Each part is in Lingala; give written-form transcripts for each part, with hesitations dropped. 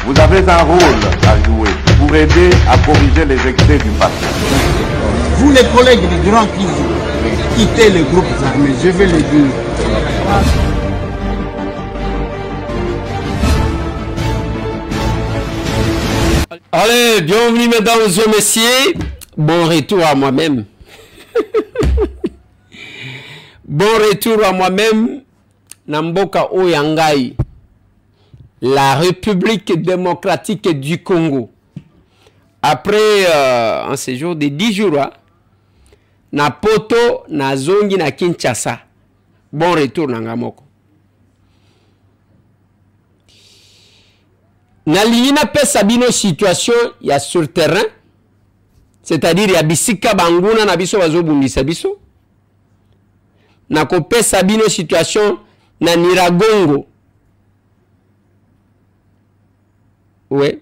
Vous avez un rôle à jouer pour aider à corriger les excès du passé. Vous les collègues du Grand qui quittez les groupes armés, je vais le dire. Allez, bienvenue mesdames et messieurs. Bon retour à moi-même. Bon retour à moi-même. Namboka Oyangai, la République démocratique du Congo. Après un séjour de 10 jours, na poto, na zongi, na Kinshasa. Bon retour, Nangamoko. Na liina pe sabino situation ya sur terrain, c'est-à-dire ya bisika banguna na biso bazo bundisa biso. Na ko pe sabino situation na Niragongo. Ouais.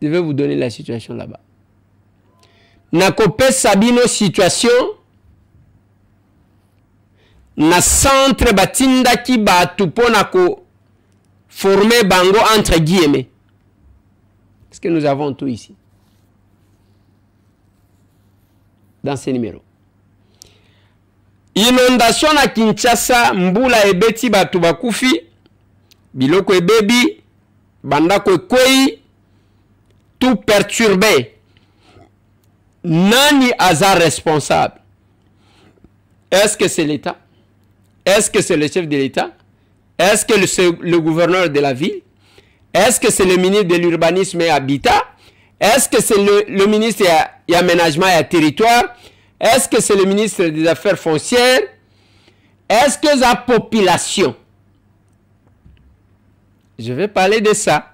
Je vais vous donner la situation là-bas. Na ko pe sabino situation na centre batinda ki ba tupo na ko former bango entre guillemets. Parce que nous avons tout ici. Dans ces numéros. Inondation à Kinshasa, mbula ebeti batu bakufi, biloko ebebi, bandako kwei, tout perturbé. Nani hasard responsable? Est-ce que c'est l'État? Est-ce que c'est le chef de l'État? Est-ce que le gouverneur de la ville? Est-ce que c'est le ministre de l'urbanisme et habitat? Est-ce que c'est le ministre de l'aménagement et territoire? Est-ce que c'est le ministre des Affaires foncières? Est-ce que la population? Je vais parler de ça.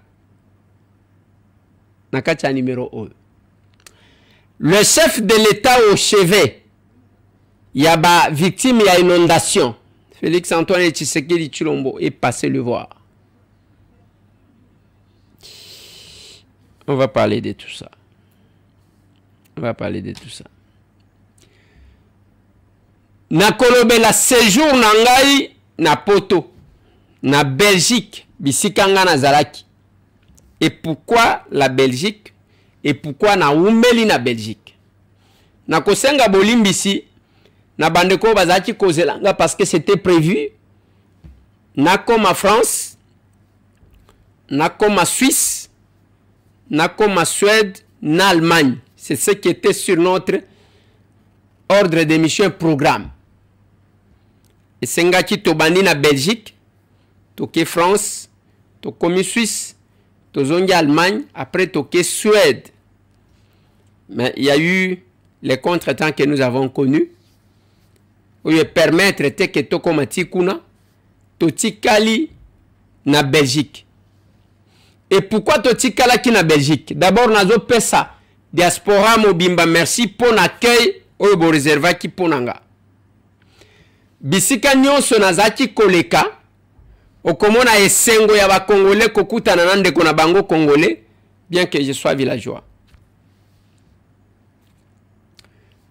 Nakacha numéro 1. Le chef de l'État au chevet, il y a des victimes, il y a inondation. Félix Antoine Tshisekedi Tshilombo est passé le voir. On va parler de tout ça. On va parler de tout ça. Na kolobe la séjour nangai na poto na Belgique bisikanga na zalaki. Et pourquoi la Belgique? Et pourquoi na umeli na Belgique? Na kosenga bolimbisi na bandeko bazaki kozelanga parce que c'était prévu. Na comme à France, na comme à Suisse, na comme à Suède, na Allemagne. C'est ce qui était sur notre ordre de mission programme. Et sengaki tobandi na Belgique, toke France, tokomi Suisse, tozongi Allemagne, après toke Suède. Mais il y a eu les contretemps que nous avons connus. Pour permettre que tokomati kuna, totikali na Belgique. Et pourquoi totikala ki na Belgique? D'abord nazo pesa diaspora mobimba merci pour l'accueil au bo réserva ki ponanga. Bisika nyonso nazaki koleka okomona esengo ya ba congolais kokuta na nande kona bango congolais bien que je sois villageois.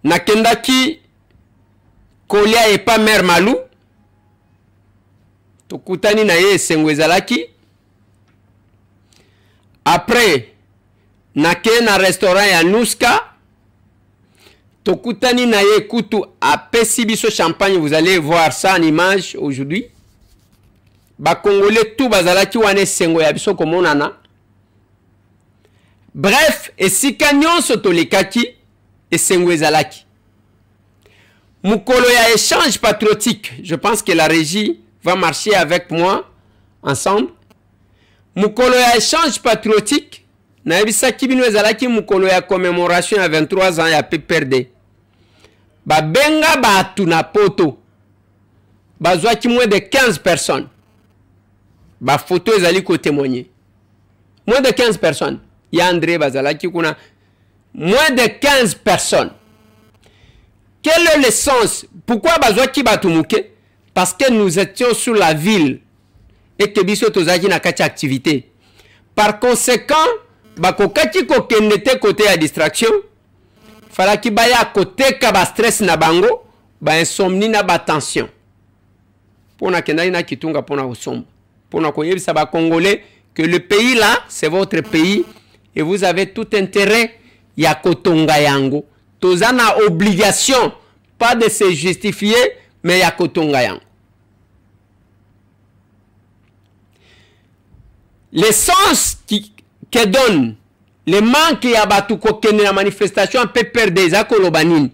Nakendaki kolia et pas mère Malou tokutani na ye esengo ezalaki. Après nake na restaurant ya Nuska tokutani na ye kutu apesi biso champagne. Vous allez voir ça en image aujourd'hui. Ba congolais tout bazalaki wane sengo ya biso komonana. Bref, esika nyonso tolekaki esengo ezalaki. Mukolo ya échange patriotique. Je pense que la régie va marcher avec moi ensemble. Mukolo ya échange patriotique. Na ebisaki bino ezalaki mukolo ya commémoration à 23 ans ya PPRD. Ba benga batu na poto. Bazwaki moins de 15 personnes. Ba photo ezali ko témoigner. Moins de 15 personnes. Ya André bazalaki kuna. Moins de 15 personnes. Quel est le sens? Pourquoi bazwaki batu muke? Parce que nous étions sur la ville. Et que biso tozaki na kati activité. Par conséquent, bakokaki kokendete côté à distraction. Falaki baya côté ka ba stress na bango, ba insomnie na ba tension. Pona kendai na kitunga pona osombo. Pour nous ça va Congolais que le pays là, c'est votre pays et vous avez tout intérêt ya kotonga yango. Tozana obligation pas de se justifier mais ya kotonga yango. L'essence que donne le manque ya batu kokene la manifestation peut perdre des akolobanini.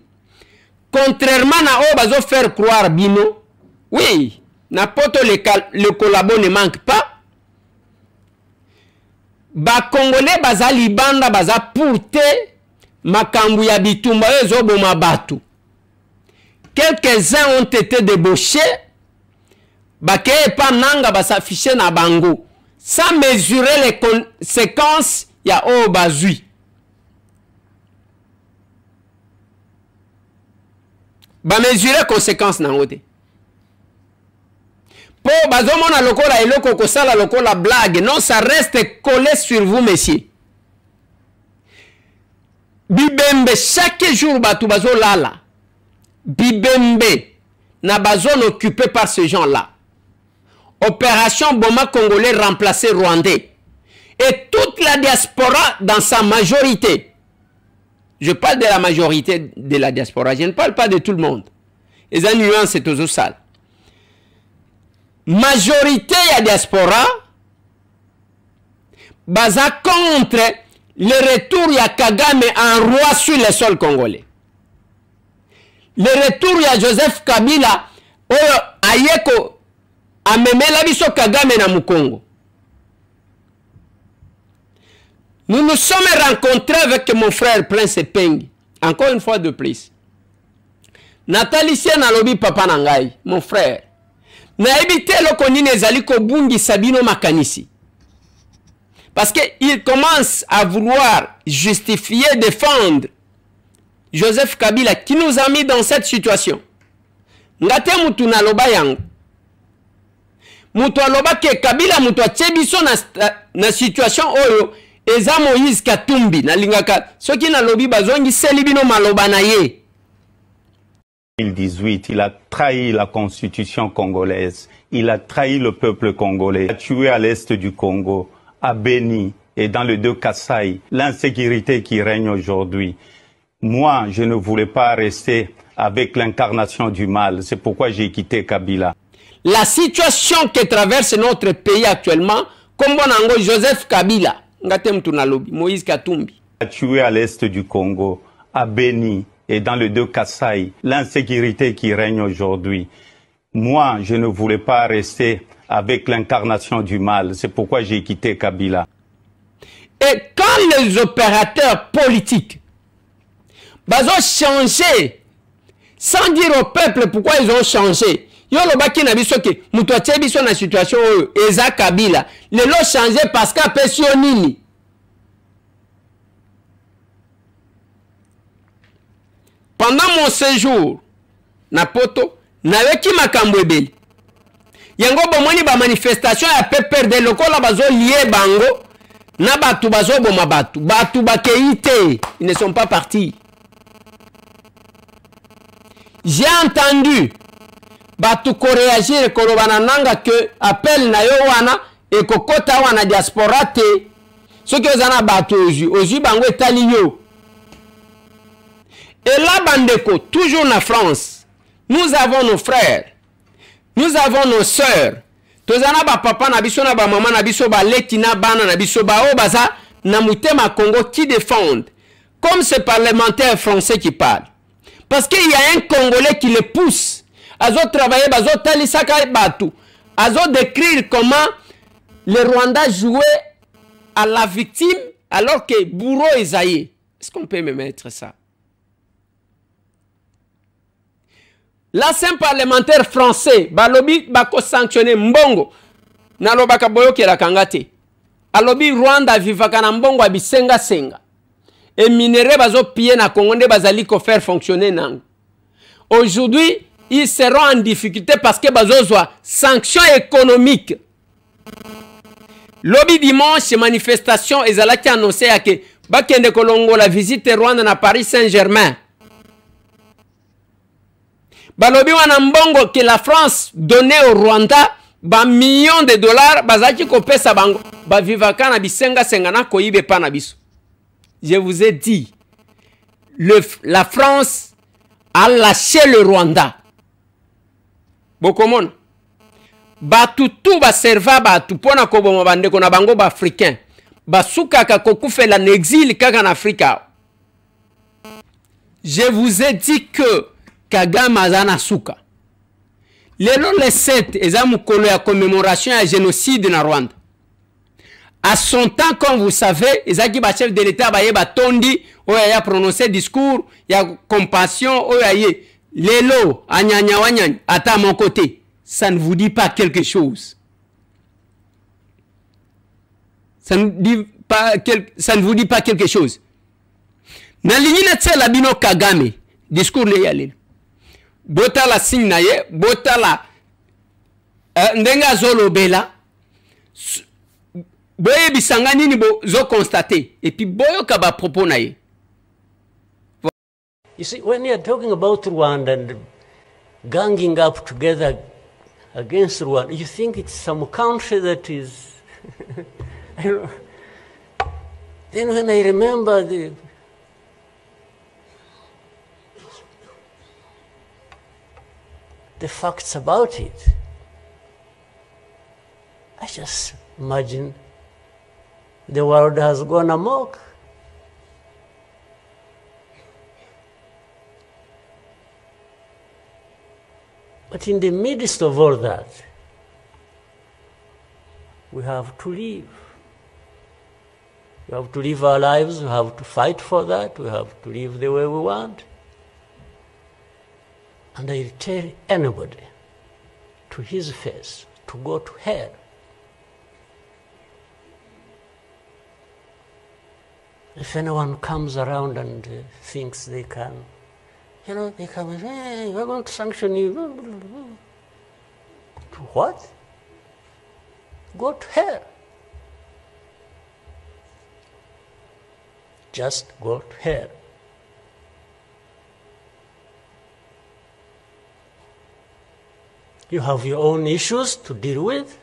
Contrairement à eux, bazo faire croire bino. Oui, n'importe le collabo ne manque pas. Ba Congolais baza libanda baza pourte makambu ya bitumba ezobo mabatu. Quelques-uns ont été débauchés. Bakeye pa nanga basaffiché na bango. Sans mesurer les conséquences ya o bazui. Ba mesurer les conséquences nangote. Pour bazomona lokola eloko kosala lokola blague. Non, ça reste collé sur vous, messieurs. Bibembe, chaque jour, batu bazo lala. Bibembe, na bazone occupé par ces gens-là. Opération Boma Congolais remplacé Rwandais. Et toute la diaspora dans sa majorité. Je parle de la majorité de la diaspora. Je ne parle pas de tout le monde. Les nuances, c'est toujours sale. Majorité ya diaspora baza contre le retour ya Kagame en roi sur le sol congolais. Le retour ya Joseph Kabila oyo ayeko amemela biso Kagame na Mukongo. Nous nous sommes rencontrés avec mon frère Prince Peng. Encore une fois de plus. Nathalie Nalobi papa nangai, mon frère. Na ebite loko nini ezali ko bungi sabino makanisi. Parce qu'il commence à vouloir justifier, défendre Joseph Kabila qui nous a mis dans cette situation. Ngate mutu na loba yango. Mutu aloba ke Kabila mutu achebiso na situation oyo eza Moïse Katumbi na lingaka soki na lobi bazongi selibino maloba na ye. 2018, il a trahi la constitution congolaise, il a trahi le peuple congolais, il a tué à l'est du Congo, à Beni et dans le deux Kasaï, l'insécurité qui règne aujourd'hui. Moi, je ne voulais pas rester avec l'incarnation du mal, c'est pourquoi j'ai quitté Kabila. La situation que traverse notre pays actuellement, comme bonango Joseph Kabila, Moïse Katumbi, il a tué à l'est du Congo, à Beni et dans le deux Kasaï, l'insécurité qui règne aujourd'hui. Moi, je ne voulais pas rester avec l'incarnation du mal. C'est pourquoi j'ai quitté Kabila. Et quand les opérateurs politiques ont changé, sans dire au peuple pourquoi ils ont changé, ils ont changé la situation Eza Kabila. Ils l'ont changé parce qu'à Pessionini. Pendant mon séjour, na poto, n'aveki makambo ebeli. Yango bomoni ba manifestation ya peper de lokola bazo lié bango, na batu bazo boma batu. Batu bakeite, ils ne sont pas partis. J'ai entendu batu ko réagir kolobana nanga que appel na yo wana et kokota wana diaspora te. Ce que ozana batu ozu bango etali yo. Et là, Bandeko, toujours en France, nous avons nos frères, nous avons nos sœurs. Tozana ba papa na biso na ba maman na biso ba leki na bana na biso ba o baza na mutema Congo qui défendent. Comme ces parlementaires français qui parlent. Parce qu'il y a un Congolais qui les pousse. Azo travailler, azo talisaka batu. Azo décrire comment les Rwandais jouaient à la victime alors que bourreau Esaïe. Est-ce qu'on peut me mettre ça? L'ancien parlementaire français, balobi bako sanctionné mbongo. Nalobaka boyo kela kangate. Alobi Rwanda vivaka na mbongo abisenga senga. Et minéraux bazo piller na Congo nde bazali ko faire fonctionner nango. Aujourd'hui, ils seront en difficulté parce que bazo zwa sanctions économiques. Lobby dimanche manifestation ezalaki annoncé ya ke bakende kolongo la visite Rwanda na Paris Saint-Germain. Balobi wana mbongo que la France donnait au Rwanda ba millions de dollars bazaki kopesa bango ba vivaka na bisenga sengana koyibe pa na biso. Je vous ai dit, la France a lâché le Rwanda. Bokomona. Batu tout ba serva batu pona ko bomo bandeko na bango ba africain. Basuka ka kokufela na exil kaka na Afrika. Je vous ai dit que Kagame azana suka. Lelo le 7 eza mukolo ya commémoration ya génocide na Rwanda. À son temps, comme vous savez, ezaki ba chef de l'État ba yeba tondi oya ya prononcé discours ya compassion oya ye. Lelo anyanya wanyanya ata mon côté. Ça ne vous dit pas quelque chose. Ça ne vous dit pas quelque chose. Na lignina tsela bino Kagame, discours le yalelo. Bota la signe na ye, bota la ndenga zolo bela. Boye bisanga nini bo zo constater et puis boyo ka ba propos na ye. You see, when you're talking about Rwanda and ganging up together against Rwanda, you think it's some country that is then when I remember the facts about it, I just imagine the world has gone amok. But in the midst of all that, we have to live. We have to live our lives, we have to fight for that, we have to live the way we want. And I tell anybody to his face to go to hell. If anyone comes around and thinks they can, you know, they come and say, hey, we're going to sanction you. To what? Go to hell. Just go to hell. You have your own issues to deal with.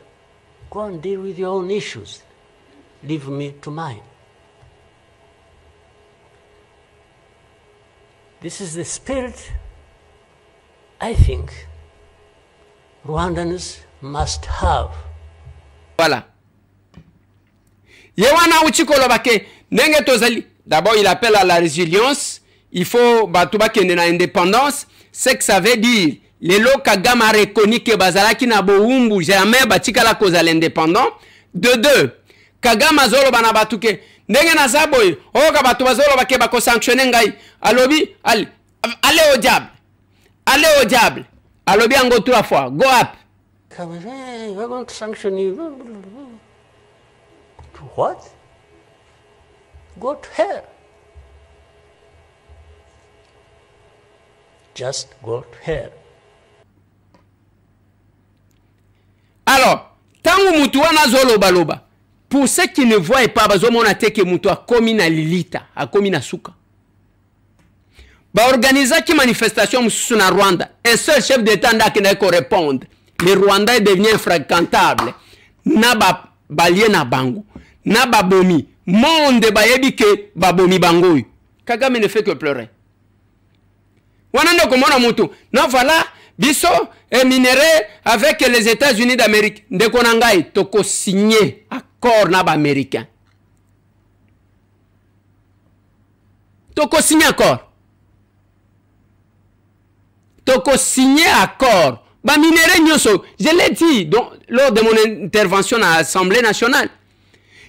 Go and deal with your own issues. Leave me to mine. This is the spirit I think Rwandans must have. Voilà. Yewana uchikolo bake nenge tozali. D'abord, il appelle à la résilience. Il faut batuba kende na indépendance. C'est que ça veut dire les Kagame a reconnu que bazalaki na boumbu jamais batika la cause à l'indépendant. De deux, Kagame azolo bana batuke ndenge na zaboy o ka batu bazolo bake bako sanctionner ngai alobi allez au diable. Allez au diable. Alobi ango 3 fois. Go up. Hey, we're going to sanction you. To what? Go to hell. Just go to hell. Alors, tangu mutu wana zolo baloba, pour ceux qui ne voient pas, bazomona teke mutu a komi na lilita, a komi na suka. Ba organisa qui manifestation mususu na Rwanda. Un seul chef d'État n'a qu'à répondre. Le Rwanda est devenu infréquentable. Na ba balie na bango. Na ba bomi. Monde ba yebi ke ba bomi bango. Kagame ne fait que pleurer. Wanando komona mutu. Non voilà, biso et minerai avec les États-Unis d'Amérique. Ndeko nangai toko signer accord na ba américain. Toko signer accord. Toko signer accord. Ba minere nyoso, je l'ai dit donc, lors de mon intervention à l'Assemblée nationale.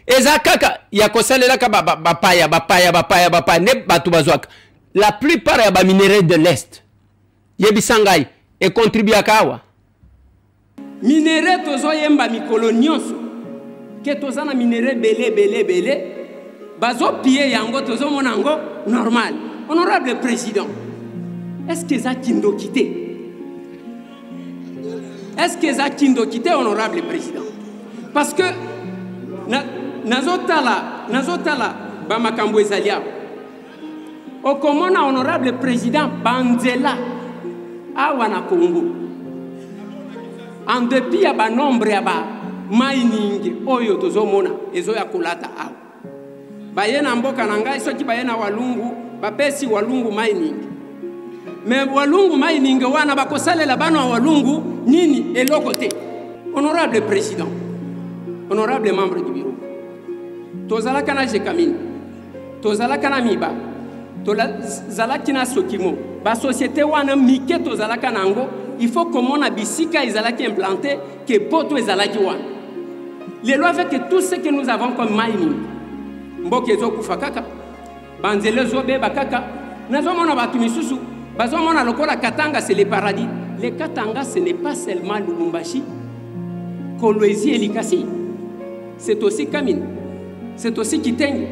Ezakaka yakosalela ka bapaya ne batubazwaka. La plupart ya ba minere de l'Est. Yebisangai et contribue à kawa. Minere tozo yemba mikolo nyonso. Ke tozana minere belé. Bazo piller yango tozo monango normal. Honorable président. Est-ce que ça kindo quitté? Est-ce que ça kindo quitté, honorable président? Parce que nazotala bamakambo ezalia. Okomona honorable président Banzela awa na Congo. en dépit ya ba nombre ya ba mining oyo tozomona ezo ya kolata awa bayena mboka na ngai soki bayena walungu bapesi walungu mining mais walungu mining wana bakosalela bana walungu nini eloko te. Honorable président, honorable membre du bureau, tozalaka na jekamine, tozalaka na miba, tozalaki na sokimo, ba société wana mike tozalaka nango, il faut que mon bisika ezalaki implanté que poto ezalaki wana. Les lois fait que tout ce que nous avons comme mining, mboke ezo kufa kaka, banzele zobe bakaka, nazomona batu misusu, bazomona lokola Katanga c'est le paradis. Le Katanga ce n'est pas seulement Lubumbashi, Kolwezi et Likasi. C'est aussi Kamine, c'est aussi Kitenge,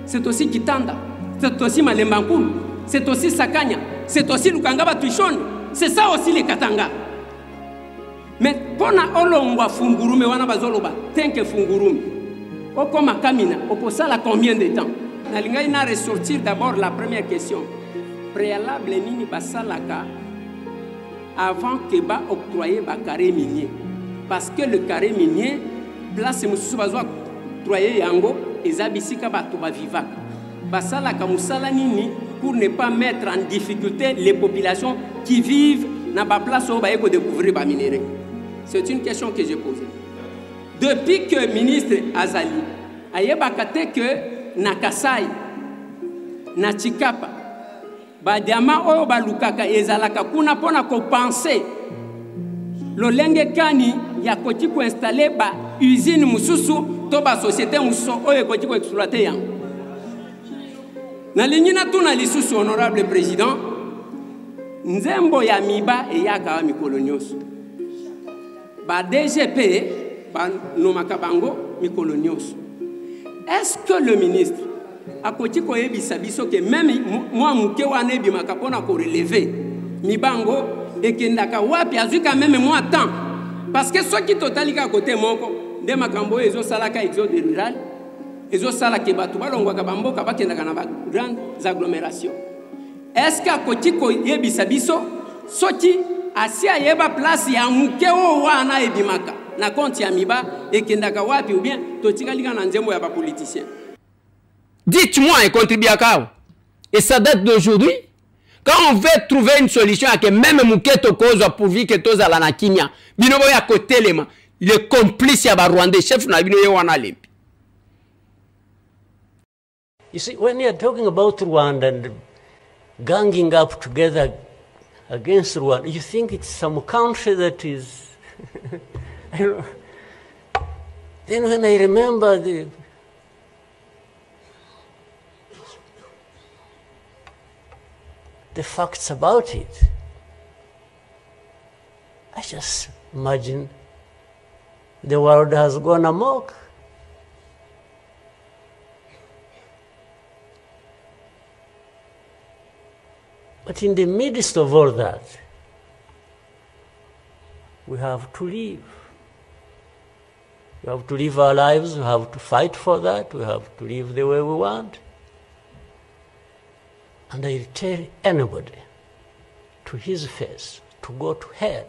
c'est aussi Kitanda, c'est aussi Malembankulu, c'est aussi Sakanya, c'est aussi Lukangaba Tuishoni. C'est ça aussi les Katanga. Mais pour na olongwa fungurume wana bazoloba, tenke fungurume. Okoma Kamina, okosala combien de temps? Nalinga ina ressortir d'abord la première question. Préalable nini basalaka avant que ba octroyer ba carré minier. Parce que le carré minier, place mususu bazwa octroyer yango ezabisika batu ba vivaka. Basalaka musala nini pour ne pas mettre en difficulté les populations qui vivent dans la place où ils découvrir les minéraux. C'est une question que j'ai posée. Depuis que le ministre Azali a dit que na Kasai, na Chikapa, badiama oyo balukaka ezalaka kuna pona ko penser lo lenge kani ya koti ko installer ba usine mususu to ba société mususu oyo koti ko exploiter yango. Na lignina tuna lisusu honorable président nzembo ya miba e yaka mikolo nyonso ba DGP ba nomaka bango mikolo nyonso. Est-ce que le ministre a koti ko yebisa biso que même moi muke wana ebimaka pona ko relever mibango ekendaka wapi azwi quand même moi temps parce que ceux qui totalika côté moko nde makambo ezo salaka exode rural ezo sala ke batu balongwaka bamboka bakendaka na ba grandes agglomérations. Est-ce que koti ko yebisa biso soki asia yeba place ya muke o wana ebimaka na compte ya miba ekendaka wapi ou bien totikalika na nzembo ya ba politiciens? Dites-moi et contribuez à ça. Et ça date d'aujourd'hui. Quand on veut trouver une solution à que même Mouketo cause pourvu que tous à la Kenya, binobo ya côté le complice ya ba Rwanda chef na bino ye wana lempi. You see, when you're talking about Rwanda and ganging up together against Rwanda, you think it's some country that is you know. Then when I remember the facts about it, I just imagine the world has gone amok. But in the midst of all that, we have to live. We have to live our lives, we have to fight for that, we have to live the way we want. And I tell anybody to his face to go to hell.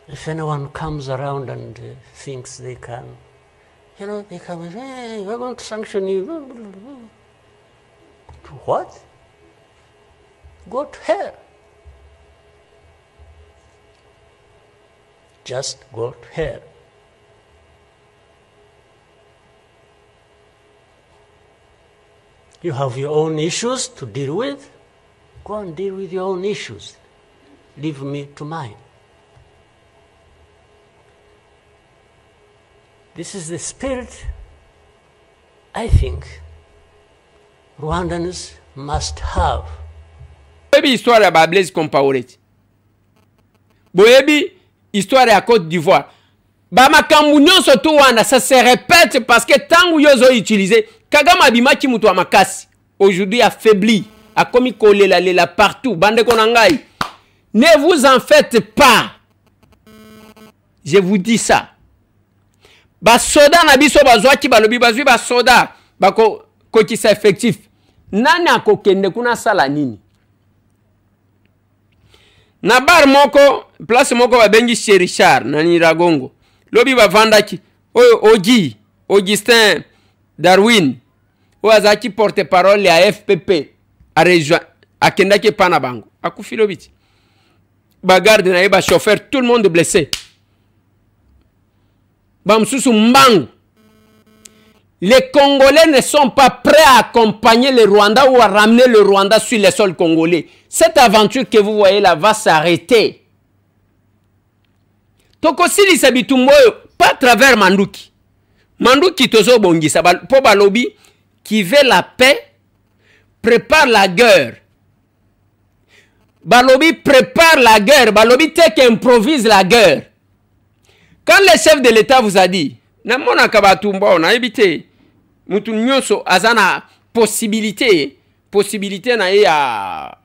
If anyone comes around and thinks they can, you know, they come and say, hey, we're going to sanction you. To what? Go to hell. Just go to hell. You have your own issues to deal with. Go and deal with your own issues. Leave me to mine. This is the spirit I think Rwandans must have. Boyebi histoire ya ba Blaise Compaoré. Boyebi histoire ya Côte d'Ivoire. Ba makambu nyonso to wana ça se répète parce que tangu yozo utilisé Kagame abimaki mutu wa makasi. Aujourd'hui affaibli, a commis kolela partout. Bande konangai. Ne vous en faites pas. Je vous dis ça. Ba soda na biso bazwaki balobi bazwi ba soda bako kokisa effectif. Nani akokende kuna sala nini? Na bar moko, place moko babengi chez Richard, na Niragongo. Lobi bavandaki, oyo Ogi, Augustin Darwin, oyo azaki porte-parole ya FPP, a rejoint, a kendaki pana bango. Akufi lobiti. Bagarde na yeba chauffeur, tout le monde blessé. Bamsusu mbangu. Les Congolais ne sont pas prêts à accompagner le Rwanda ou à ramener le Rwanda sur le sol congolais. Cette aventure que vous voyez là va s'arrêter. Tokosili Sabitumboyo, pas à travers Manduki. Manduki tozo bongisa, po balobi, qui veut la paix, prépare la guerre. Balobi prépare la guerre, balobi tek improvise la guerre. Quand le chef de l'État vous a dit, namona kabatumba on a évité, mutu nyonso azana possibilité na ya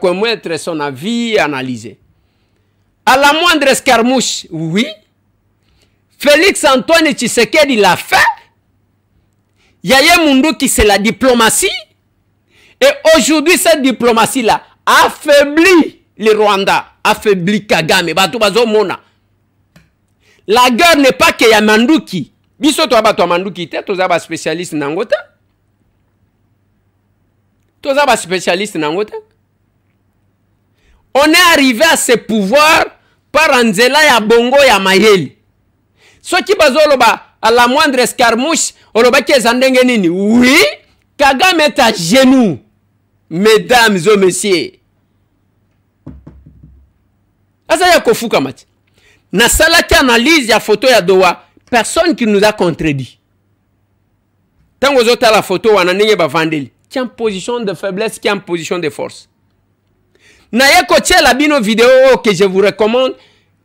commettre son avis analysé. À la moindre escarmouche, oui, Félix Antoine Tshisekedi l'a fait. Yaya Munduki, c'est la diplomatie. Et aujourd'hui, cette diplomatie-là affaiblit le Rwanda, affaiblit Kagame, Batu Bazo Mona. La guerre n'est pas que ya Manduki. Biso to abato Manduki te, toza ba spécialiste nangota. Toza ba spécialiste nangota. On est arrivé à ce pouvoir par Anzela ya Bongo ya Mayeli. Ceux qui bazolo ba à la moindre escarmouche, oloba ki ezandenge nini? Oui, Kagame est à genoux. Mesdames et messieurs. Asa ya kofuka mati. Na salaki analyse ya photo ya Doha, personne qui nous a contredit. Tango zota la photo wana ndenge bavandeli, qui est en position de faiblesse, qui est en position de force. Na yeko tche la bino vidéo que je vous recommande,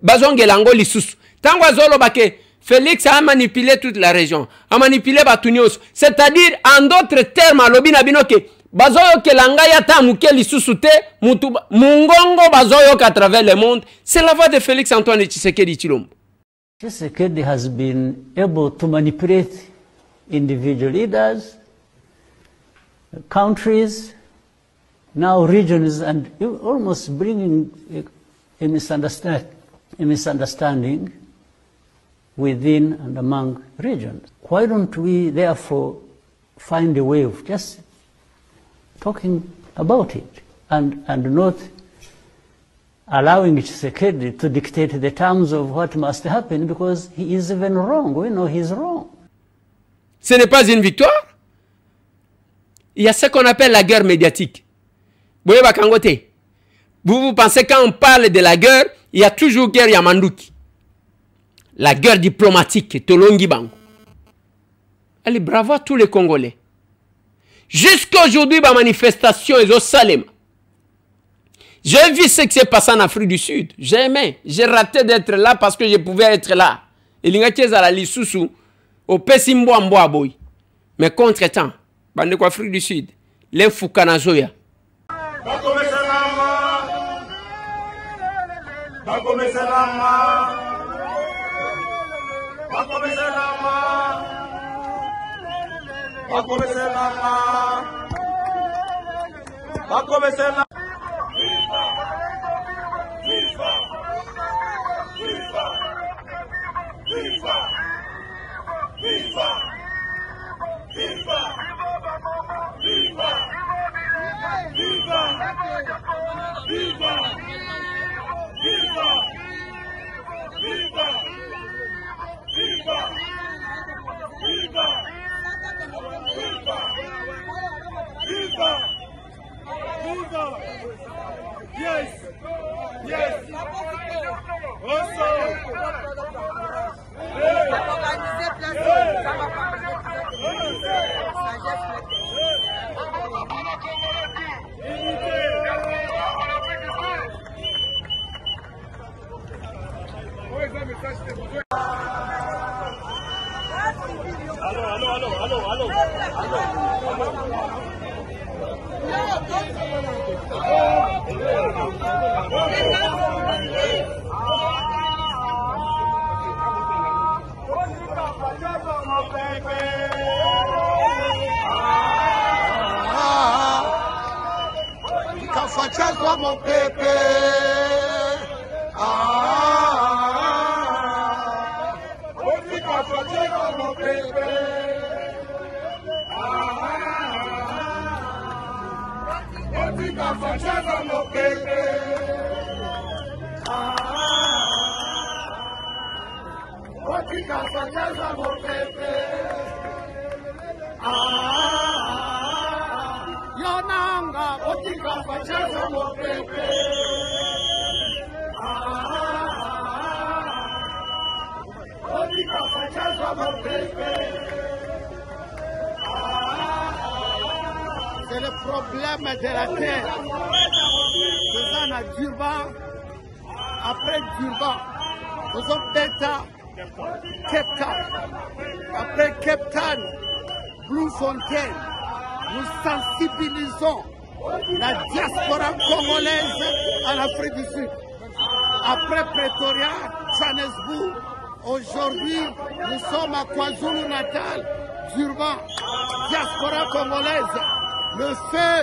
bazonge lango lisusu. Tango azolo bake Félix a manipulé toute la région, a manipulé Batunios. C'est-à-dire, en d'autres termes, alobi na bino ke bazoyo ke langa ya ta muke lisusu te, mungongo bazoyo à travers le monde. C'est la voix de Félix Antoine Tshisekedi Tshilombo. Tshisekedi has been able to manipulate individual leaders, countries, now regions, and almost bringing a misunderstanding within and among regions. Why don't we therefore find a way of just talking about it and not allowing Tshisekedi to dictate the terms of what must happen, because he is even wrong. We know he's wrong. Ce n'est pas une victoire. Il y a ce qu'on appelle la guerre médiatique. Vous pensez quand on parle de la guerre, il y a toujours guerre Yamanduki. La guerre diplomatique, Tolongi Bango. Allez, bravo à tous les Congolais. Jusqu'à aujourd'hui, ma manifestation est au Salem. J'ai vu ce qui s'est passé en Afrique du Sud. J'ai aimé. J'ai raté d'être là parce que je pouvais être là. Et l'ingatiez à la Lissousou, au Pessimbo Amboa Boy. Mais contre-temps, bande de Afrique du Sud, les Foukanazoya. Yes. Yes. Also. Kafachazwa mon pépé. Yonanga, otika fachaza mopepe. Otika fachaza mopepe. C'est le problème de la terre. Faisant à Durban, après Durban, faisons Beta, Cape Town. Après Cape Town, Blue Fontaine. Nous sensibilisons la diaspora congolaise en Afrique du Sud. Après Pretoria, Johannesburg, aujourd'hui, nous sommes à KwaZulu-Natal, Durban, diaspora congolaise. Le feu.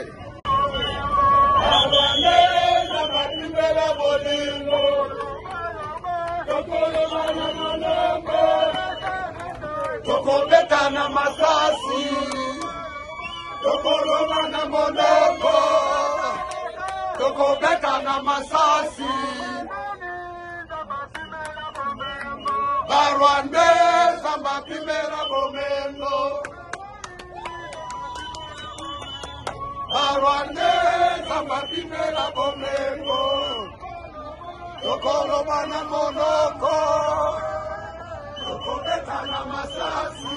Tokoroma na monoko, tokobeta na masasi. Barwande samba kimera bomendo. Barwande samba kimera bomendo. Tokoroma na monoko, tokobeta na masasi.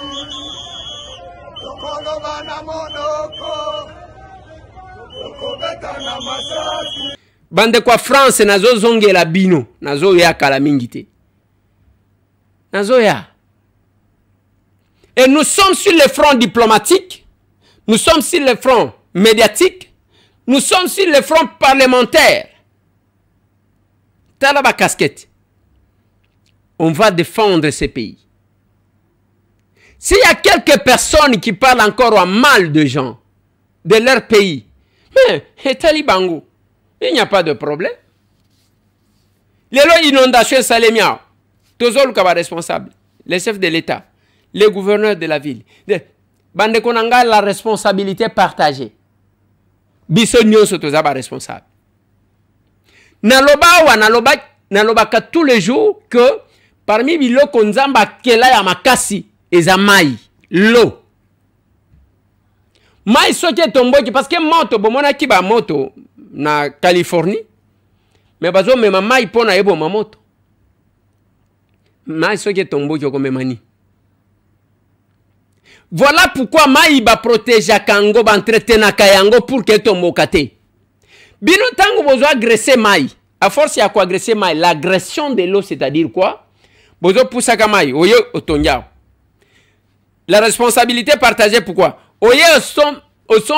Bande kwa France nazo zongela bino nazo ya kala mingite nazo ya. Et nous sommes sur le front diplomatique, nous sommes sur le front médiatique, nous sommes sur le front parlementaire. Talaba casquette. On va défendre ce pays. S'il y a quelques personnes qui parlent encore en mal de gens, de leur pays, mais les talibans, il n'y a pas de problème. Les inondations salémia, tous les responsables, les chefs de l'État, les gouverneurs de la ville, bande konanga la responsabilité partagée. Bisogno sont tous responsables. Naloba tous les jours que parmi les konzamba kela ya makasi eza mai l'eau mai soki tomboki parce que moto bomona ki ba moto na Californie mais bazo mema mai pona yebo ma moto mai soki tomboki ko memani. Voilà pourquoi mai ba protéger kango ba entretenir kayango pour que tomboka te bino tango bozo agresser mai à force ya ko agresser mai l'agression de l'eau c'est-à-dire quoi bozo poussaka mai oyo otongia. La responsabilité partagée, pourquoi? Oye sont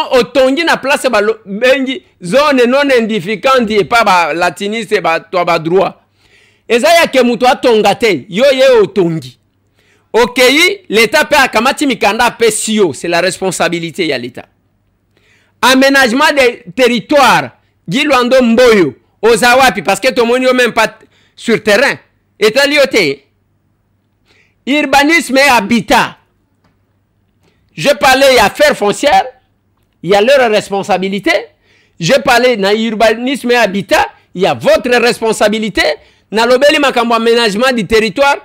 otongi na place ba bengi zone non indificante et pas ba latiniste ba to ba droit. Ezaya ke muto atongate yo ye otongi. Okay, l'état peut akamati mikanda pesio, c'est la responsabilité ya l'état. Aménagement des territoires, Gilwando Mboyo, Ozawapi parce que tout le monde même pas sur terrain. État lioté. Urbanisme et habitat. Je parlais affaires foncières, il y a leur responsabilité. Je parlais d'urbanisme et habitat, il y a votre responsabilité. Dans l'obéli makambo aménagement du territoire,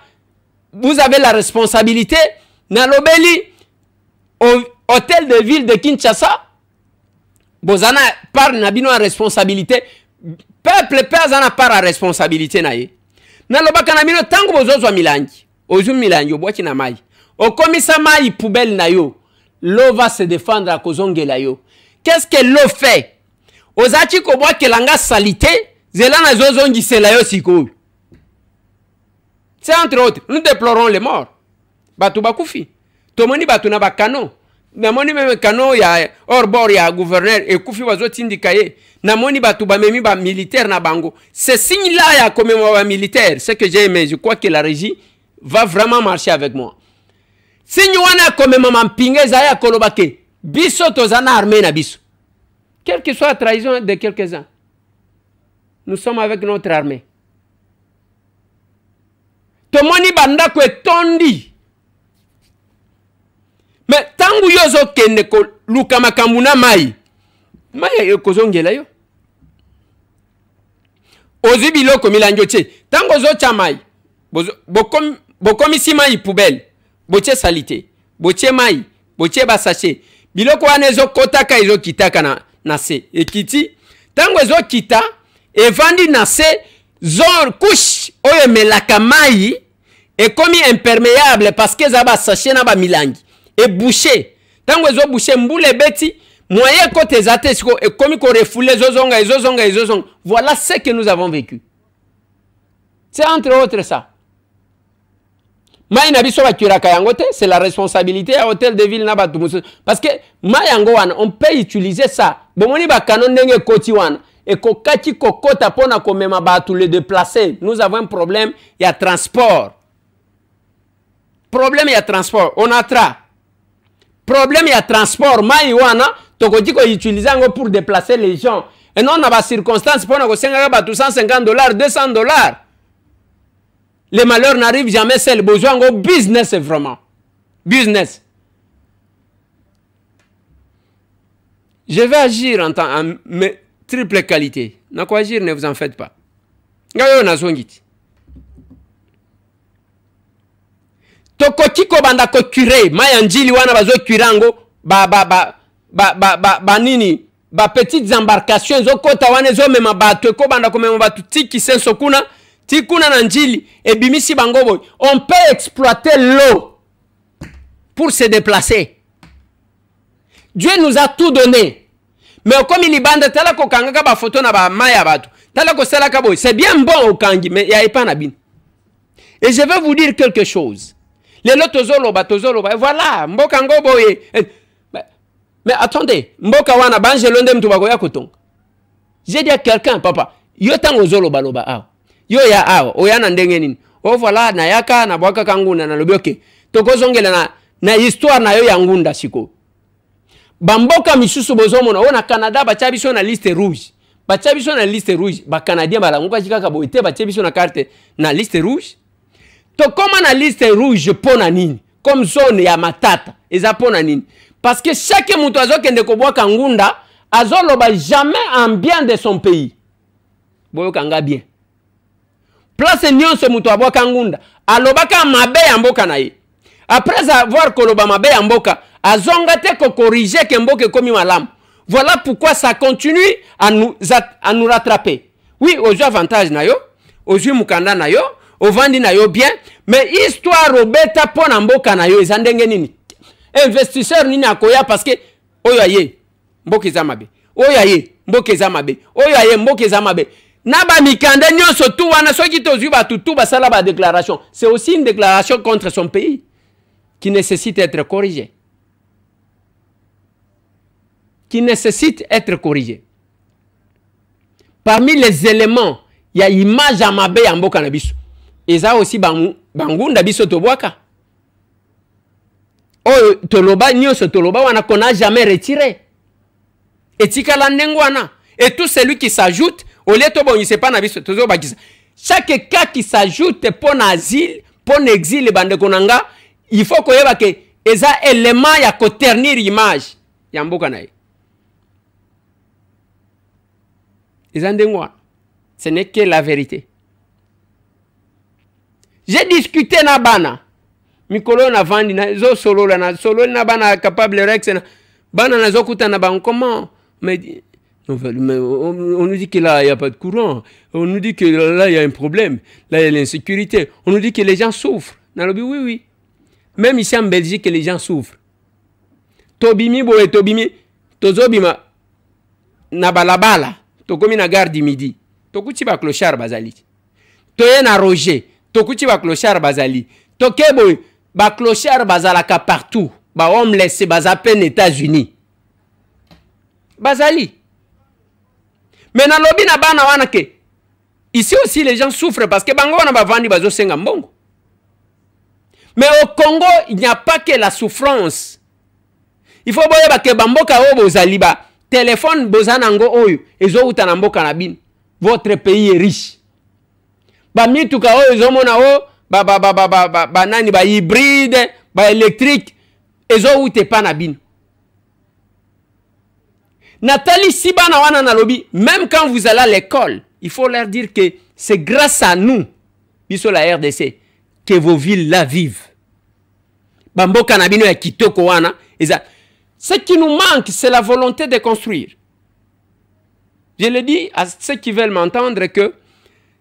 vous avez la responsabilité. Dans l'obéli hôtel de ville de Kinshasa, vous avez part nabino responsabilité. Peuple pezana part à responsabilité naie. Dans l'obaka nabino tango bozo milangi, ozu milangi obwaki na mai. Au komisa mai poubelle na yo. L'eau va se défendre à Kozongela yo. Qu'est-ce que l'eau fait? Ozachi koboa kelanga salité, zelana zozongi selayo siko. C'est entre autres, nous déplorons les morts. Batu bakufi. Tomoni batu na bakano. Namoni même kano ya hors bord ya gouverneur et kufi wazo tindikaye. Namoni batu ba memi ba militaire na bango. Ce signe là ya commémoration militaire, c'est que j'ai aimé, je crois que la régie va vraiment marcher avec moi. Si nous avons comme maman pingé zaya kolobake, biso tozana armée na biso. Quelle que soit la trahison de quelques-uns, nous sommes avec notre armée. Tomoni banda ko tondi. Mais tangu yozo kende ko luka makamuna mai. mai kozongela yo ozi biloko milanjo tie tango zocha mai bokomisi mai poubelle botie salite botie mai botie basache biloko wana ezokotaka ezokitaka na se ekiti tango ezokita evandi na se couche oyo emelaka mai ekomi imperméable parce que eza basache na bamilangi ebouché tango ezobouché mbula ebeti moyen kote eza te siko ekomi korefoule ezozonga. Voilà ce que nous avons vécu. C'est entre autres ça. Mai na biso bakiraka yango te, c'est la responsabilité à hôtel de ville na batu musu parce que mai yango wana on peut utiliser ça. Bomoni ba kanon ndenge koti wana et kokati kokota pona komema batu le déplacer. Nous avons un problème, il y a transport. Problème il y a transport, on a tra. Problème il y a transport, mai wana tokoti ko utiliser yango pour déplacer les gens. Et non na ba circonstance pona ko senga batu $150, $200. Les malheurs n'arrivent jamais seul. Besoin de business, vraiment. Business. Je vais agir en triple qualité. Na quoi agir, ne vous en faites pas. Ngayo na zongiti. Tokoti ko banda ko curé. Mayanjili wana bazo curango. Nini. Ba petites embarcations. Zo kota wane zo mema batu. Ko banda ko mema batu tiki senso kuna. Tikuna nanjili et bimisi bangoboy. On peut exploiter l'eau pour se déplacer. Dieu nous a tout donné. Mais comme il y a tala ko kangaka ba photo na ba maya batu. Tala ko sala kaboy. C'est bien bon au kangi mais il y a pas na bin. Et je vais vous dire quelque chose. Les lotozoloba tozoloba voilà mboka ngoboy. Mais attendez, mboka wana banjelonde mtu bagoya kotonga. J'ai dit à quelqu'un papa, yo tango zoloba loba ah. Yo ya awa, oyana ndenge nini. O voilà, na yaka, na bwaka kangunda, na lobioke. Toko zongela na histoire na yo ya ngunda siko. Bamboka misusu bozomona, o na Canada, bachabiso na liste rouge. Bachabiso na liste rouge. Ba Canadien bala, muka chikaka boite, bachabiso na carte na liste rouge. Tokoma na liste rouge pona nini. Comme zone ya matata, eza pona nini. Parce que chaque mutu azokende ko bwaka ngunda, azoloba jamais en bien de son pays. Boyo kanga bien. Place nyonso mutu aboka ngunda alobaka mabe ya mboka na ye après avoir koloba mabe ya mboka azonga te ko corriger ke mboka komi malamu. Voilà pourquoi ça continue à nous rattraper. Oui, aux avantages na yo, aux mukanda na yo, au vandi na yo bien, mais histoire obeta pona mboka na yo ezandenge nini. Investisseur nini akoya parce que oyo aye mboka ezamabe. Oyo aye mboka ezamabe. Oyo aye mboka ezamabe. Naba mikande nyonso tu wana soki tozu ba tutu ba sala ba déclaration. C'est aussi une déclaration contre son pays qui nécessite d'être corrigée. Qui nécessite d'être corrigée. Parmi les éléments, il y a image à mabe ya mboka na biso. Eza aussi bangunda biso tobwaka. Oh toloba nyonso toloba wana qu'on n'a jamais retiré. Etikala ndengwana. Et tout celui qui s'ajoute au lieu de pas chaque cas qui s'ajoute pour asile, pour exil, il faut que les éléments ya ko ternir image ya mboka na ye. Ce n'est que la vérité. J'ai discuté na bana. Mikolo na vandi na zo solo na bana capable rex na bana na zo kuta na ban comment mais on nous dit que là, il n'y a pas de courant. On nous dit que là, il y a un problème. Là, il y a l'insécurité. On nous dit que les gens souffrent. Oui, oui. Même ici en Belgique, les gens souffrent. Tobimi, boye, tobimi. Tozobima. Nabalabala. Tokomi na gare du midi. Tokuti ba clochard bazali. Toye na Roger. Tokuti ba clochard bazali. Toke boye. Ba clochard bazalaka partout. Ba homeless, bazapen États-Unis. Bazali. Mais dans lobby na bana wana ke ici aussi les gens souffrent parce que bango wana bavandi bazo senga mbongo. Mais au Congo, il n'y a pas que la souffrance. Il faut boyeba ke bamboka o bozali ba téléphone bozanango oyo ezo uta na mboka na bin. Votre pays est riche. Ba mituka oyo ezo mona o ba nani ba hybride, ba électrique ezo uta pa na bin. Nathalie Sibana wana na lobby, même quand vous allez à l'école, il faut leur dire que c'est grâce à nous, sur la RDC, que vos villes là vivent. Bamboka na bino ya kitoko wana, ce qui nous manque, c'est la volonté de construire. Je le dis à ceux qui veulent m'entendre que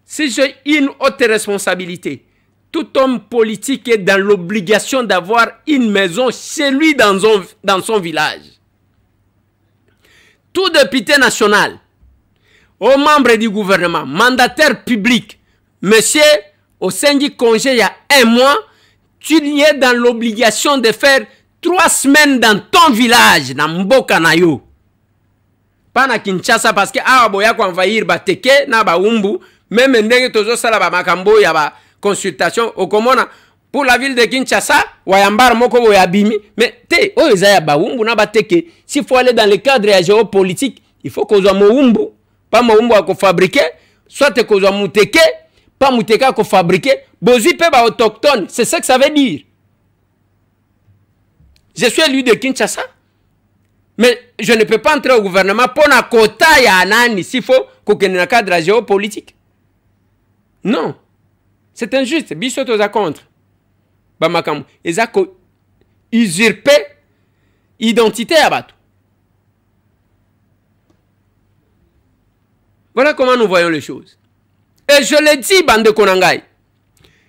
si j'ai une haute responsabilité, tout homme politique est dans l'obligation d'avoir une maison chez lui dans son village. Tout député national, aux membres du gouvernement, mandataire public, monsieur, au sein du congé il y a 1 mois, tu es dans l'obligation de faire 3 semaines dans ton village, dans Mboka na yo. Pas na Kinshasa parce que awa boya ko envahir ba teke na ba umbu, même ndenge tozo sala ba makambo ya ba consultation okomona pour la ville de Kinshasa, wayambar moko boya bimi, mais te o ezaya ba umbu na ba teke. S'il faut aller dans le cadre géopolitique, il faut qu'on soit mo umbu, pas mo umbu à ko fabriquer, soit qu'on soit muteke, pas muteke à ko fabriquer, bozui pe ba autochtone, c'est ça que ça veut dire. Je suis élu de Kinshasa. Mais je ne peux pas entrer au gouvernement pour un quota ya anani s'il faut qu'on ait un cadre géopolitique. Non. C'est injuste. Bisoto za contre. Bamakam. Ils ont usurpé identité à Batou. Voilà comment nous voyons les choses. Et je le dis, bande Konangai,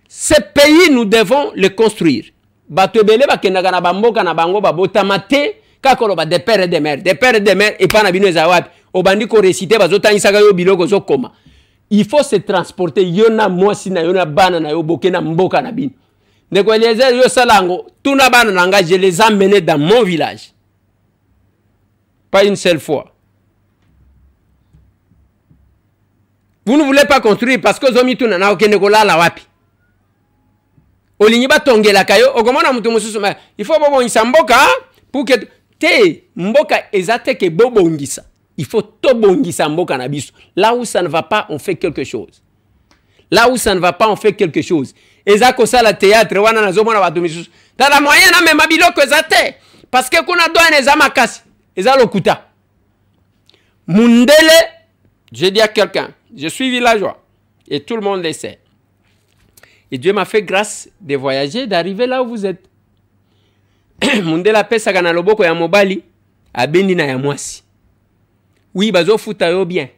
ces pays, nous devons les construire. Batou Bele, Bakendaga na Bamboka na Bango, Babotamate, Kakoloba, des pères et des mères, et pas na bino zawab, obandi ko réciter bazota isaka yo biloko zo koma. Il faut se transporter, yona mwasi na yona bana na yo boke na mboka na bino. Ndeko Eliezer yo salango, tuna bana nanga, je les ai emmenés dans mon village. Pas une seule fois. Vous ne voulez pas construire parce que zomi tuna na okende ko la wapi. Olinyiba tongela kayo, okomona mutu mususu, il faut bobo isamboka pour que te mboka ezate ke bobongisa. Il faut tobongisa mboka na biso. Là où ça ne va pas, on fait quelque chose. Là où ça ne va pas, on fait quelque chose. Ezako sala théâtre wana na zomona batu misusu. Tala moyen na mema biloko ezate parce que kuna doane eza makasi. Eza lokuta. Mundele, je dis à quelqu'un, je suis villageois et tout le monde le sait. Et Dieu m'a fait grâce de voyager, d'arriver là où vous êtes. Mundela pesa kana loboko ya mobali abendi na ya mwasi. Oui, bazo futa yo bien.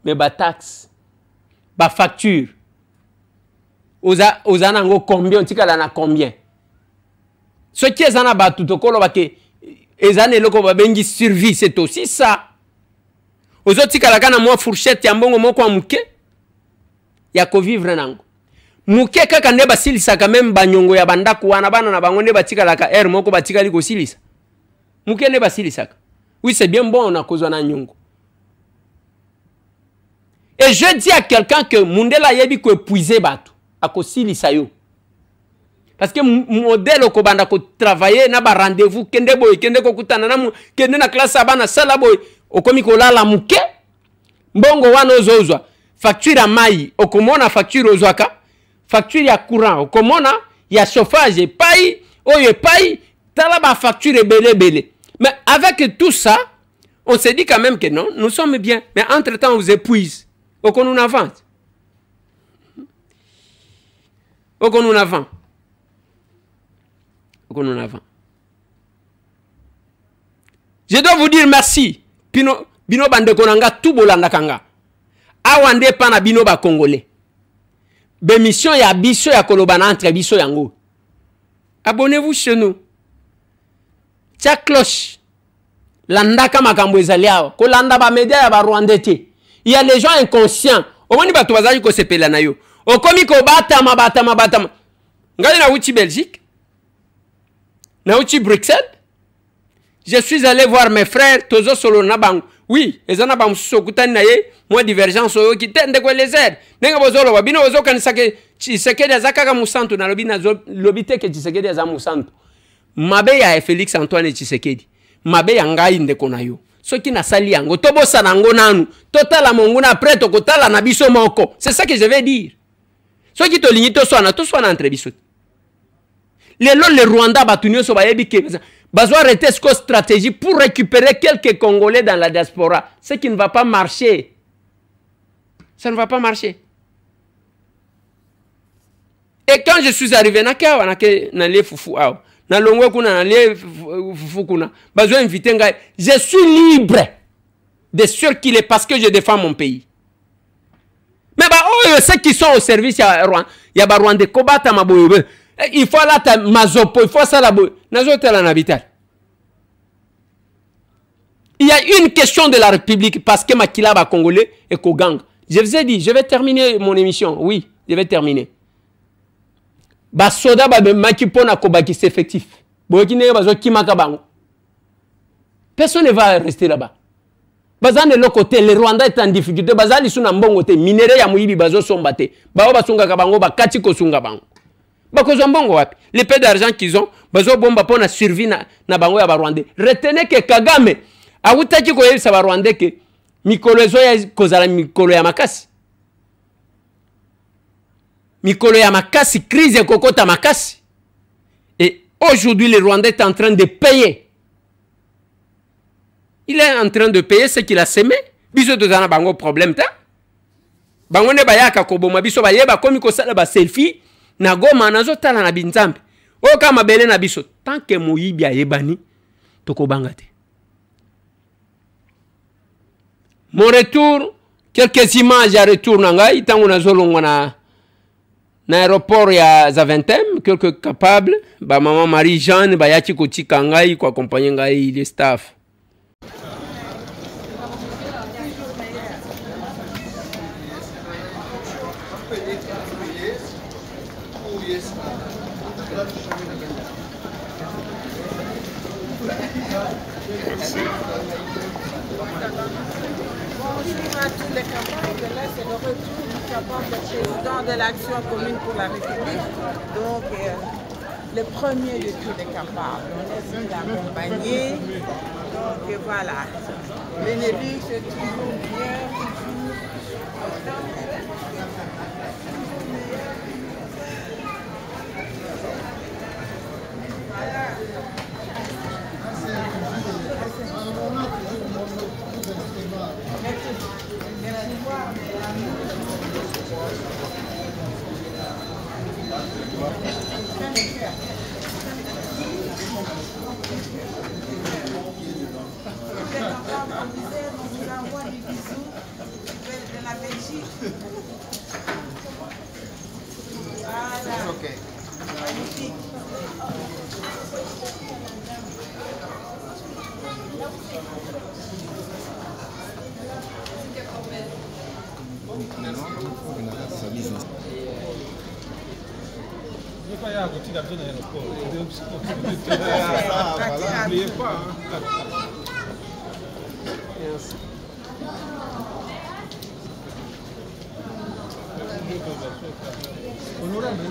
Mais ba taxe, ba facture. Oza nango combien, tikala na combien. Ce qui est zana ba tutokolo ba ke ezane loko ba bengi survie, c'est aussi ça. Ozo tikala kana mwa fourchette ya mbongo moko amuke ya ko vivre nango. Muke kaka neba silisa ka même banyongo ya bandaku wana bana na bango neba tikala ka air moko batikali ko silisa. Muke neba silisa. Oui, c'est bien bon on a kozwa na nyongo. Et je dis à quelqu'un que mundela yebi ko épuiser batu ako silisa yo. Parce que modèle ko banda ko travailler na ba rendez-vous kende boy kende ko kutana na kende na classe abana sala boy okomi ko lala muke mbongo wana ozozwa facture ya mai okomona facture ozwaka facture ya courant, comme on a, il y a chauffage et paye, oye paye, t'as la facture belé. Mais avec tout ça, on s'est dit quand même que non, nous sommes bien. Mais entre-temps, on vous épuise. Au qu'on nous avance. Au qu'on nous avance. Au qu'on nous avance. Je dois vous dire merci. Bino bande konanga tout bolanda kanga. Awande pana bino ba congolais. Bémission ya biso ya kolobana entre biso yango. Abonnez-vous chez nous. Tia cloche. Landaka makambo ezali awa. Ko landa ba media ya ba rwandete. Il y a les gens inconscients. Omoni bato bazaji ko sepela na yo. Okomi ko batama. Ngali na uti Belgique. Na uti Bruxelles. Je suis allé voir mes frères tozo solo na bang. Oui, ezana ba mususu kutani na ye. Moi divergence oyo kitende ko Eliezer. Nenga bozolo wabino ozo kanisa ke Tshisekedi azakaka musantu na lobina lobite ke Tshisekedi aza musantu. Mabe ya Félix Antoine Tshisekedi. Mabe ya ngai ndeko na yo. Soki na sali yango tobosa nango nanu. Totala mongo na après to kotala na biso moko. C'est ça que je vais dire. Soki to lingi to swana entre biso. Le Rwanda batunyo so bayebi ke Bazo arrêter cette stratégie pour récupérer quelques Congolais dans la diaspora. Ce qui ne va pas marcher. Ça ne va pas marcher. Et quand je suis arrivé, je suis libre de circuler parce que je défends mon pays. Mais ceux qui sont au service, il y a Rwandais, il faut là Mazopo, il faut ça là. Il y a une question de la République parce que Makila va Congolais et Kogang. Je vous ai dit, je vais terminer mon émission. Oui, je vais terminer. Basoda ba makipona kobaki c'est effectif. Personne ne va rester là-bas. Bazan de l'autre côté, le Rwanda est en difficulté. Bazan ils sont en bon côté. Minéré ya muibi bazo sombate. Bao basunga kabango ba kati ko sunga bango. Bakozo mbongo wapi. Les peu d'argent qu'ils ont, bazo bomba pona survie na bango ya ba Rwandais. Retenez que Kagame a utaki ko yebisa ba Rwandais que mikolo ezo ya kozala mikolo ya makasi. Mikolo ya makasi, crise kokota makasi. Et aujourd'hui, le Rwandais est en train de payer. Il est en train de payer ce qu'il a semé. Biso tozana bango problème ta. Bango ne bayaka koboma biso bayeba komi ko sala ba selfie na goma nazo tala na binzambe. O kama bele na biso tant que moyibi ayebani tokobanga te. Mon retour, quelques images à retour nangai tango nazolongwa na aéroport ya Zaventem, quelques capables, ba maman Marie-Jeanne bayaki kotika ngai ko accompagner ngai les staff. Bonjour à tous les capables. Là, c'est le retour du capable président de l'Action commune pour la République. Donc, le premier de tous les capables. On est venu l'accompagner. Donc, voilà. Bénédicte, c'est toujours bien, N'oubliez pas. Merci. Honorable,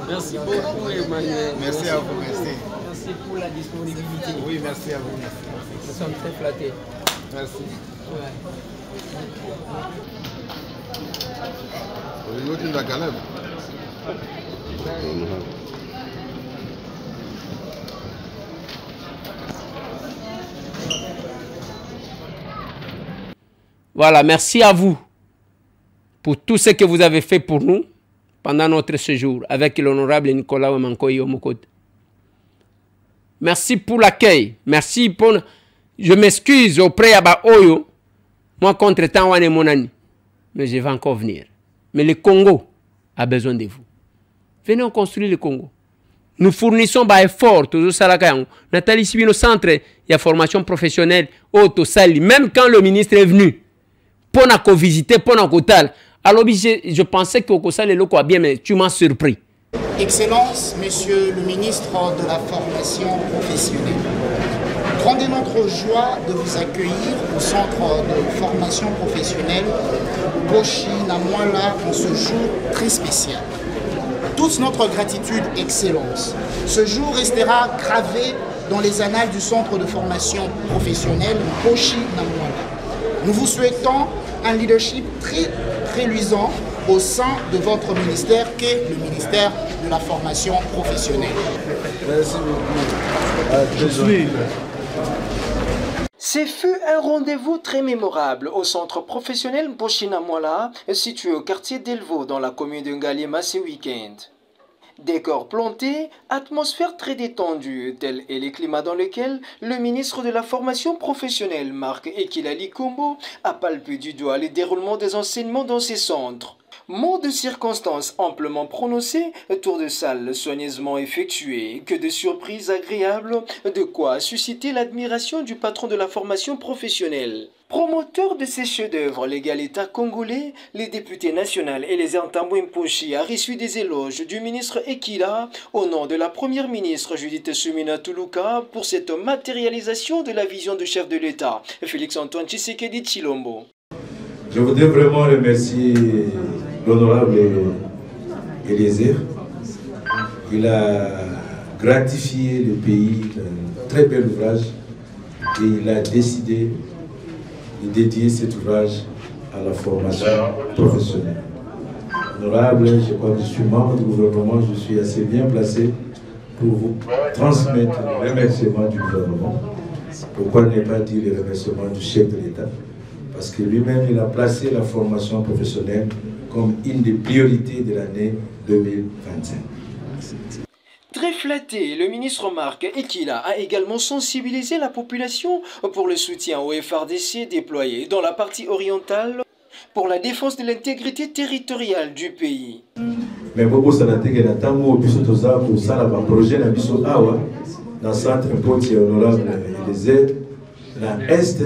Merci beaucoup, Emmanuel. Merci à vous, merci. Merci pour la disponibilité. Oui, merci à vous. Nous sommes très flattés. Merci. Voilà, merci à vous pour tout ce que vous avez fait pour nous pendant notre séjour avec l'honorable Nicolas Wemankoyi Omokode. Merci pour l'accueil. Merci pour... Je m'excuse auprès de Oyo. Moi, contre-temps, on est mon ami. Mais je vais encore venir. Mais le Congo a besoin de vous. Venez, on construit le Congo. Nous fournissons des efforts. Nathalie Sibino Centre, il y a formation professionnelle. Même quand le ministre est venu, pour nous visiter, pour nous tal. Alors, je pensais que Okosal est là, bien, mais tu m'as surpris. Excellence, Monsieur le ministre de la Formation professionnelle, grande est notre joie de vous accueillir au centre de formation professionnelle Boshi Namwala en ce jour très spécial. Toute notre gratitude, Excellence. Ce jour restera gravé dans les annales du centre de formation professionnelle Mposhi na Mwala. Nous vous souhaitons un leadership très luisant au sein de votre ministère, qui est le ministère de la formation professionnelle. Merci beaucoup. Ce fut un rendez-vous très mémorable au centre professionnel Mposhi na Mwala, situé au quartier d'Elvo dans la commune de Ngaliema ce week-end. Décor planté, atmosphère très détendue, tel est le climat dans lequel le ministre de la formation professionnelle, Marc Ekila Likombo, a palpé du doigt le déroulement des enseignements dans ces centres. Mots de circonstances amplement prononcés, tour de salle soigneusement effectué, que de surprises agréables, de quoi susciter l'admiration du patron de la formation professionnelle. Promoteur de ces chefs-d'œuvre, l'État congolais, les députés nationaux et les Ntambo Mposhi a reçu des éloges du ministre Ekila au nom de la première ministre Judith Suminwa Tuluka pour cette matérialisation de la vision du chef de l'État, Félix-Antoine Tshisekedi Tshilombo. Je voudrais vraiment remercier l'honorable Eliezer. Il a gratifié le pays d'un très bel ouvrage et il a décidé de dédier cet ouvrage à la formation professionnelle. Honorable, je crois que je suis membre du gouvernement, je suis assez bien placé pour vous transmettre les remerciements du gouvernement. Pourquoi ne pas dire les remerciements du chef de l'État? Parce que lui-même, il a placé la formation professionnelle comme une des priorités de l'année 2025. Très flatté, le ministre Marc Ekila a également sensibilisé la population pour le soutien au FARDC déployé dans la partie orientale pour la défense de l'intégrité territoriale du pays. Mais beaucoup ça n'a été que dans pour ça la projet na biso awa dans centre Mpoti honorable les aides na est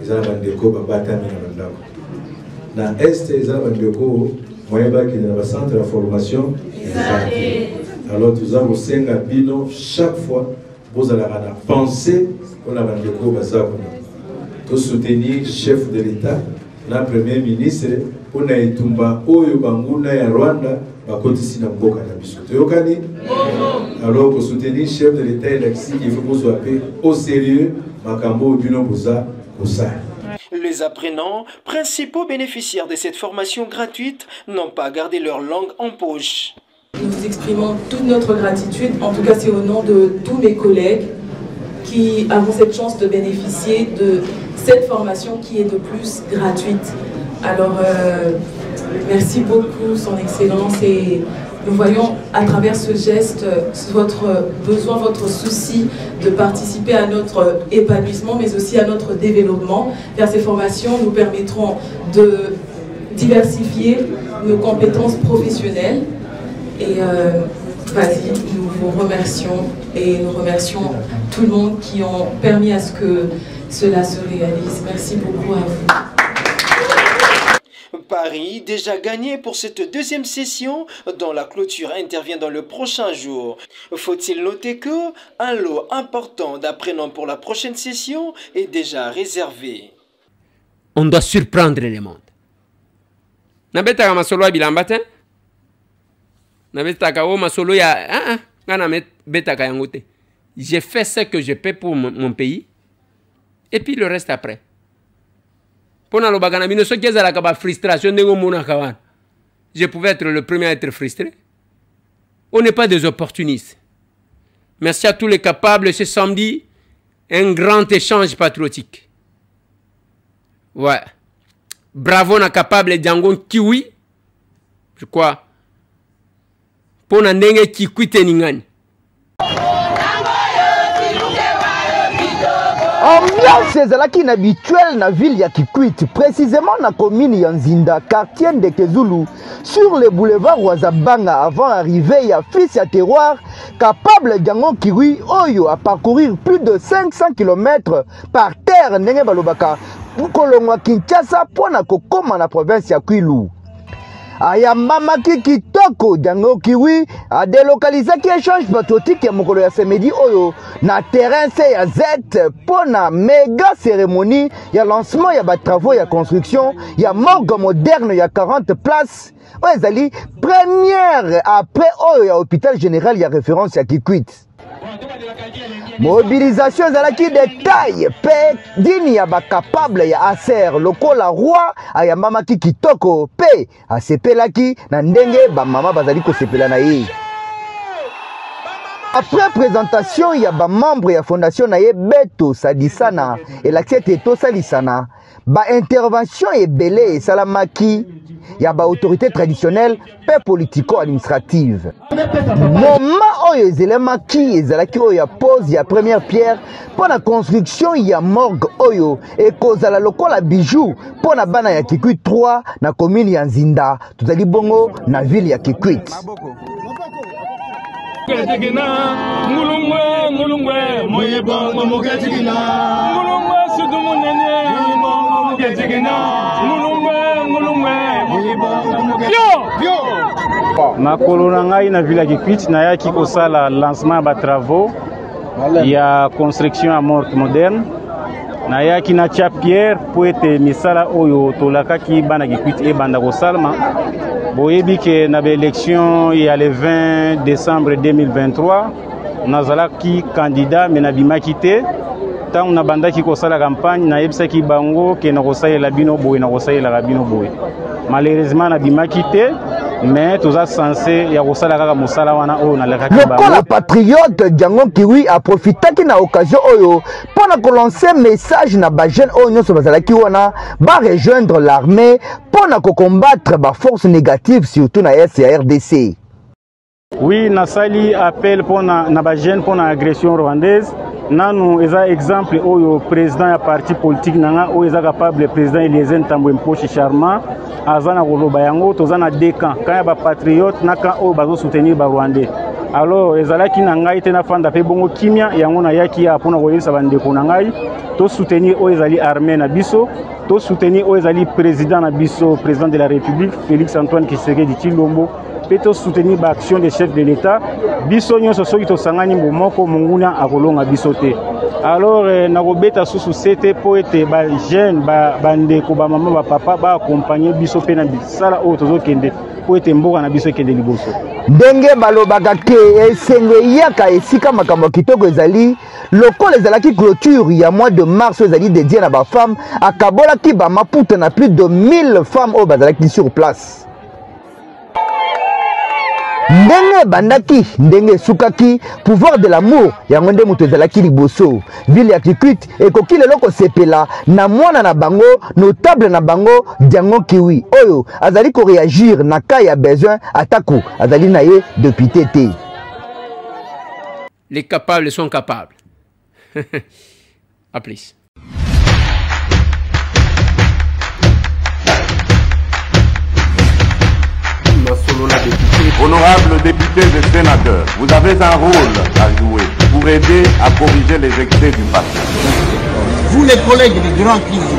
ils ont bandeko babata na bandako na est ils ont bandeko moyen ba qui dans centre de formation. Alors nous avons 5 bino chaque fois vous allez penser on a bandeko bazako to soutenir chef de l'État na premier ministre on a itumba oyo banguna ya Rwanda bakotisi na mboka na biso toyokani. Alors pour soutenir chef de l'État il faut qu'on soit au sérieux makambo bino boza kosa. Les apprenants, principaux bénéficiaires de cette formation gratuite, n'ont pas gardé leur langue en poche. Nous exprimons toute notre gratitude, en tout cas c'est au nom de tous mes collègues qui avons cette chance de bénéficier de cette formation qui est de plus gratuite. Alors merci beaucoup Son Excellence et nous voyons à travers ce geste votre besoin, votre souci de participer à notre épanouissement mais aussi à notre développement. Vers ces formations nous permettront de diversifier nos compétences professionnelles. Et vas-y, nous vous remercions et nous remercions tout le monde qui ont permis à ce que cela se réalise. Merci beaucoup à vous. Paris déjà gagné pour cette deuxième session dont la clôture intervient dans le prochain jour. Faut-il noter que un lot important d'apprenants pour la prochaine session est déjà réservé. On doit surprendre le monde. Nabeta masolo ya bilambata. Nabeta ka o masolo ya ngana beta ka yangote. J'ai fait ce que je peux pour mon pays et puis le reste après. Je pouvais être le premier à être frustré. On n'est pas des opportunistes. Merci à tous les capables. Ce samedi, un grand échange patriotique. Ouais. Bravo na capable Django Kiwi. Je crois. Pour n'andenge Kikwite Ningani. Ambiance ezalaki inhabituelle na ville ya Kikwit, précisément na commune ya Nzinda, quartier de Kezulu, sur le boulevard Wazabanga, avant d'arriver à fils ya terroir, capable Django Kiwi Oyo à parcourir plus de 500 km par terre ndenge balobaka kolongwa Kinshasa pona kokoma na province ya Kwilu. Ayambamaki kitoko Django Kiwi a délocalisaki échange patriotique ya mokolo ya samedi oyo na terrain C ya Z pona méga cérémonie ya lancement ya ba travaux ya construction ya morgue moderne ya 40 places ezali première après oyo ya hôpital général ya référence ya Kikwit. Mobilisation ezalaki de taille pe dini ya capable ya aser lokola roi ayambamaki kitoko pe asepelaki na ndenge bamama bazali kosepela na ye. Après présentation, il y a des membres de la fondation Beto Sadisana et l'accès Teto Salisana. Ba intervention est belée et salamaki. Il y a des autorités traditionnelles et politico-administratives. Moment où les éléments qui pose la première pierre pour la construction, il y a morgue oyo et cause à la locola bijou pour la bana ya Kikwit 3 na commune ya Nzinda. Tout à bongo na ville ya Kikwit. makolo na ngai na ville ya Kikwit nayaki kosala lancement ba travaux ya construction ya morgue moderne nayaki na tia pierre po ete misala oyo tolakaki bana Kikwit ebanda kosalama boyebi ke na élection ya le 20 décembre 2023 nazalaki candidat mais nabimaki te tant na bandaki kosala campagne na yebisaki bango ke na kosalela bino boye na kosalela bino boye malheureusement nabimaki te mais tout ça censé ya kosala kaka mosala wana oyo na lekaki bango. Le patriote Django Kiwi a profité na occasion oyo pour na lancer message na ba jeune oyo nyonso bazalaki wana ba rejoindre l'armée pour na combattre ba force négative surtout na RDC. Oui, nasali appel pour na ba jeune pour na agression rwandaise. Nanu eza exemple oyo président ya parti politique nanga oyo eza capable président Eliezer Ntambo Mposhi Charmant azana koloba yango tozana deux camps quand ya ba patriote na camp oyo bazo soutenir ba rwandais. Alors ezalaki na ngai te na fanda pe bongo kimia yango na yaki ya pona koyebisa bandeko na ngai to soutenir oyo ezali armée na biso to soutenir oyo ezali président na biso président de la République Félix Antoine Tshisekedi Tshilombo peut soutenir l'action des chefs de l'État. Biso nyonso soki tosangani moko monguna akolonga biso te. Alors nakobeta susu sete po ete ba jeune ba ndeko ba mama ba papa ba accompagner biso pe na bisala o tozo kende po ete mboka na biso kende liboso. Ndenge balobaka ke esenge yaka esika makambo kitoko ezali lokola ezalaki clôture ya mois de mars ezali dédié na ba femme akabolaki ba maputa na plus de 1000 femmes au bazalaki sur place. Ndenge bandaki, ndenge sukaki, pouvoir de l'amour, yango nde muto ezalaki liboso. Ville ya Kikwit, ekoki lelo kosepela, na mwana na bango, notable na bango, Django Kiwi. Oyo, azali ko réagir na cas ya besoin, ataku, azali na ye député te. Les capables sont capables. A plus. Honorables députés et sénateurs, vous avez un rôle à jouer pour aider à corriger les excès du passé. Vous les collègues du Grand Kivu,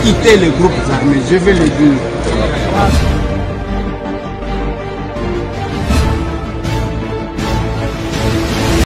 quittez les groupes armés, je vais le dire.